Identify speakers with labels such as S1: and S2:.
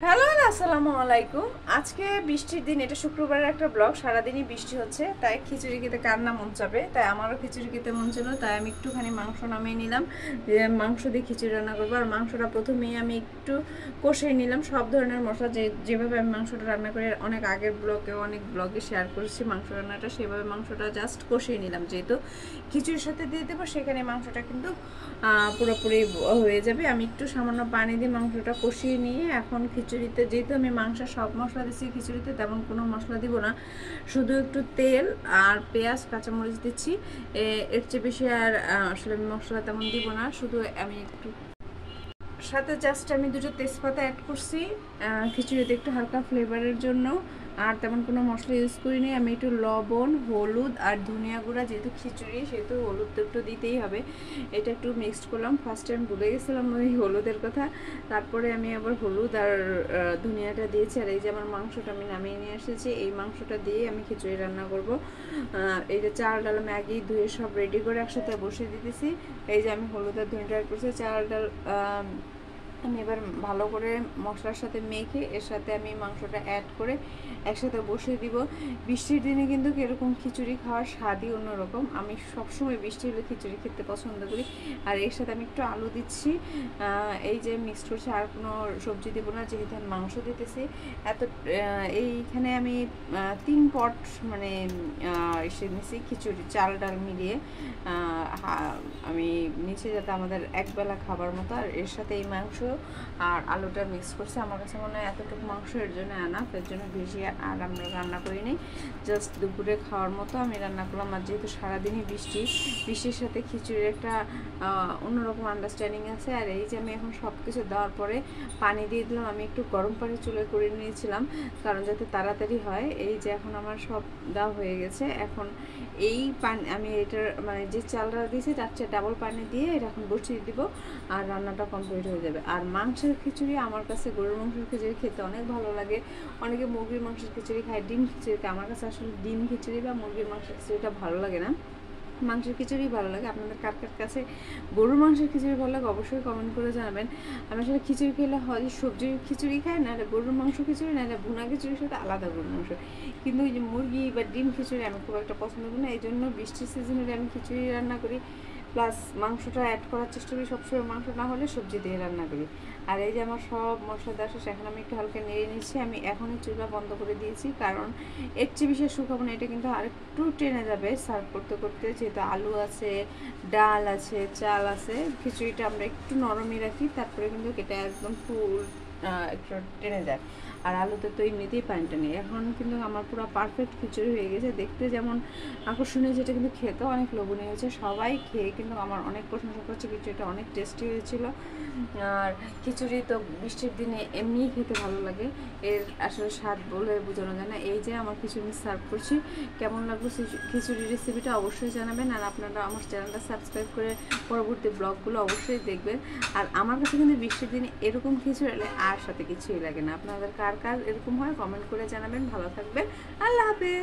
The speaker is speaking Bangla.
S1: হ্যালো আসসালামু আলাইকুম। আজকে বৃষ্টির দিন, এটা শুক্রবারের একটা ব্লগ। সারাদিনই বৃষ্টি হচ্ছে, তাই খিচুড়ি খেতে কার না মন চাবে। তাই আমারও খিচুড়ি খেতে মন ছিল, তাই আমি একটুখানি মাংস নামিয়ে নিলাম, যে মাংস দিয়ে খিচুড়ি রান্না করবো। আর মাংসটা প্রথমেই আমি একটু কষিয়ে নিলাম সব ধরনের মশলা, যেভাবে আমি মাংসটা রান্না করি অনেক আগের অনেক ব্লগে শেয়ার করেছি মাংস রান্নাটা, সেভাবে মাংসটা জাস্ট কষিয়ে নিলাম। যেহেতু খিচুড়ির সাথে দিয়ে দেবো, সেখানে মাংসটা কিন্তু পুরোপুরি হয়ে যাবে। আমি একটু সামান্য পানি দিয়ে মাংসটা কষিয়ে নিয়ে এখন খিচুড়িতে, যেহেতু আমি মাংসের সব মশলা দিচ্ছি, খিচুড়িতে তেমন কোনো মশলা দিব না, শুধু একটু তেল আর পেঁয়াজ কাঁচামরিচ দিচ্ছি। এর চেয়ে বেশি আর আসলে মশলা তেমন দিব না। শুধু আমি একটু সাথে জাস্ট আমি দুটো তেজপাতা অ্যাড করছি খিচুড়িতে একটু হালকা ফ্লেভারের জন্য। আর তেমন কোনো মশলা ইউজ করিনি। আমি একটু লবণ, হলুদ আর ধনিয়া গুঁড়া, যেহেতু খিচুড়ি সেহেতু হলুদ তো একটু দিতেই হবে, এটা একটু মিক্সড করলাম। ফার্স্ট টাইম ভুলে গেছিলাম ওই হলুদের কথা, তারপরে আমি আবার হলুদ আর ধনিয়াটা দিয়েছি। আর এই যে আমার মাংসটা আমি নামিয়ে নিয়ে এসেছি, এই মাংসটা দিয়ে আমি খিচুড়ি রান্না করব। এই যে চাল ডাল আমি আগেই ধুয়ে সব রেডি করে একসাথে বসিয়ে দিতেছি। এই যে আমি হলুদ আর ধনিয়াটা অ্যাড করছি, চাল ডাল আমি এবার ভালো করে মশলার সাথে মেখে এর সাথে আমি মাংসটা অ্যাড করে একসাথে বসিয়ে দিব। বৃষ্টির দিনে কিন্তু এরকম খিচুড়ি খাওয়ার স্বাদই অন্যরকম। আমি সবসময় বৃষ্টি হলে খিচুড়ি খেতে পছন্দ করি। আর এর সাথে আমি একটু আলু দিচ্ছি, এই যে মিক্সড করছি, আর কোনো সবজি দেবো না যেহেতু আমি মাংস দিতেছি। এইখানে আমি 3 পট মানে এসে নিছি খিচুড়ি, চাল ডাল মিলিয়ে আমি নিচে, যাতে আমাদের একবেলা খাবার মতো। আর এর সাথে এই মাংস আর আলুটা মিক্স করছে। আমার কাছে মনে হয় এতটুকু মাংস এর জন্য আনাফ, এর জন্য বেশি আর আমরা রান্না করিনি, জাস্ট দুপুরে খাওয়ার মতো আমি রান্না করলাম। আর যেহেতু সারাদিনই বৃষ্টির সাথে খিচুড়ির একটা অন্যরকম আন্ডারস্ট্যান্ডিং আছে। আর এই যে আমি এখন সব কিছু দেওয়ার পরে পানি দিয়ে দিলাম। আমি একটু গরম পানি চুলায় করে নিয়েছিলাম, কারণ যাতে তাড়াতাড়ি হয়। এই যে এখন আমার সব দেওয়া হয়ে গেছে। এখন এই পানি আমি এটার মানে যে চালটা দিয়েছি তার চেয়ে ডাবল পানি দিয়ে এটা এখন বসিয়ে দিব, আর রান্নাটা কমপ্লিট হয়ে যাবে। আর মাংসের খিচুড়ি আমার কাছে, গরুর মাংসের খিচুড়ি খেতে অনেক ভালো লাগে। অনেকে মুরগির মাংসের খিচুড়ি খায়, ডিম খিচুড়িটা আমার কাছে আসলে ডিম খিচুড়ি বা মুরগির মাংসের খিচুড়িটা ভালো লাগে না, মাংসের খিচুড়ি ভালো লাগে। আপনাদের কার কার কাছে গরুর মাংসের খিচুড়ি ভালো লাগে অবশ্যই কমেন্ট করে জানাবেন। আমি আসলে খিচুড়ি খেলে হয় সবজির খিচুড়ি খাই, নাহলে গরুর মাংস খিচুড়ি, নাহলে ভুনা খিচুড়ির সাথে আলাদা গরুর মাংস। কিন্তু ওই যে মুরগি বা ডিম খিচুড়ি আমি খুব একটা পছন্দ করি না, এই জন্য বৃষ্টির সিজনে আমি খিচুড়ি রান্না করি, প্লাস মাংসটা অ্যাড করার চেষ্টা করি সবসময়, মাংস না হলে সবজি দিয়ে রান্না করি। আর এই যে আমার সব মশলা দেওয়া শেষ, এখন আমি একটু হালকা নেড়ে নিচ্ছি। আমি এখনই চুলা বন্ধ করে দিয়েছি, কারণ এর চেয়ে বেশি শুকাবো না, এটা কিন্তু আরেকটু টেনে যাবে সার্ভ করতে করতে। যেহেতু আলু আছে, ডাল আছে, চাল আছে, খিচুড়িটা আমরা একটু নরমই রাখি, তারপরে কিন্তু এটা একদম ফুল একটু টেনে যায়। আর আলুতে তো এমনিতেই পানিটা নেই। এখন কিন্তু আমার পুরো পারফেক্ট খিচুড়ি হয়ে গেছে, দেখতে যেমন আকর্ষণীয়, যেটা কিন্তু খেতেও অনেক লোভনীয় হয়েছে। সবাই খেয়ে কিন্তু আমার অনেক প্রশংসা করছে, খিচুড়িটা অনেক টেস্টি হয়েছিল। আর খিচুড়ি তো বৃষ্টির দিনে এমনিই খেতে ভালো লাগে, এর আসলে স্বাদ বলে বোঝানো যায় না। এই যে আমার খিচুড়ি আমি সার্ভ করছি, কেমন লাগলো খিচুড়ি রেসিপিটা অবশ্যই জানাবেন। আর আপনারা আমার চ্যানেলটা সাবস্ক্রাইব করে পরবর্তী ব্লগগুলো অবশ্যই দেখবেন। আর আমার কাছে কিন্তু বৃষ্টির দিনে এরকম খিচুড়ি হলে আর সাথে কিছুই লাগে না। আপনাদের কার কার এরকম হয় কমেন্ট করে জানাবেন। ভালো থাকবেন, আল্লাহ হাফেজ।